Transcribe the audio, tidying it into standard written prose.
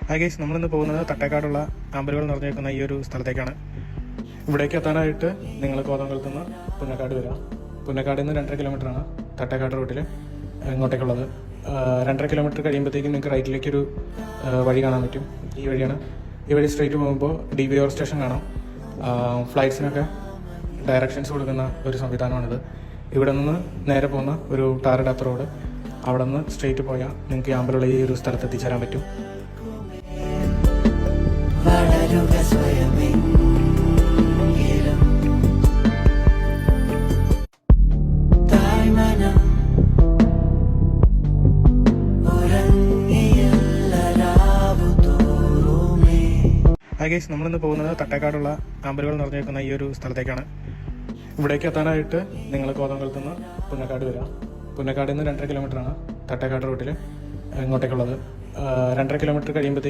Hi guys, നമ്മളിന്ന് പോകുന്നത് തട്ടേക്കാടുള്ള ആമ്പലുകൾ നിറഞ്ഞേക്കുന്ന ഈ ഒരു സ്ഥലത്തേക്കാണ്. ഇവിടേക്ക് എത്താനായിട്ട് നിങ്ങൾ കോതമംഗലത്ത് നിന്ന് പുന്നക്കാട് വരിക. പുന്നക്കാടിൽ നിന്ന് 2.5 കിലോമീറ്ററാണ് തട്ടേക്കാട് റൂട്ടിൽ ഇങ്ങോട്ടേക്കുള്ളത്. 2.5 കിലോമീറ്റർ കഴിയുമ്പോഴത്തേക്കും നിങ്ങൾക്ക് റൈറ്റിലേക്കൊരു വഴി കാണാൻ പറ്റും. ഈ വഴിയാണ്. ഈ വഴി സ്ട്രേറ്റ് പോകുമ്പോൾ DVR സ്റ്റേഷൻ കാണാം. ഫ്ലൈറ്റ്സിനൊക്കെ ഡയറക്ഷൻസ് കൊടുക്കുന്ന ഒരു സംവിധാനമാണിത്. ഇവിടെ നിന്ന് നേരെ പോകുന്ന ഒരു ടാറിടാത്ത റോഡ്, അവിടെ നിന്ന് സ്ട്രേറ്റ് പോയാൽ നിങ്ങൾക്ക് ഈ ആമ്പലുള്ള ഈ ഒരു സ്ഥലത്ത് എത്തിച്ചേരാൻ പറ്റും. ഹായ് ഗൈസ്, നമ്മളിന്ന് പോകുന്നത് തട്ടേക്കാടുള്ള ആമ്പലുകൾ നിറഞ്ഞേക്കുന്ന ഈ ഒരു സ്ഥലത്തേക്കാണ്. ഇവിടേക്ക് എത്താനായിട്ട് നിങ്ങൾ കോതമംഗലത്ത് നിന്ന് പുന്നക്കാട് വരിക. പുന്നക്കാടിൽ നിന്ന് 2.5 കിലോമീറ്ററാണ് തട്ടേക്കാട് റൂട്ടിൽ ഇങ്ങോട്ടേക്കുള്ളത്. 2.5 കിലോമീറ്റർ കഴിയുമ്പോഴത്തേക്കും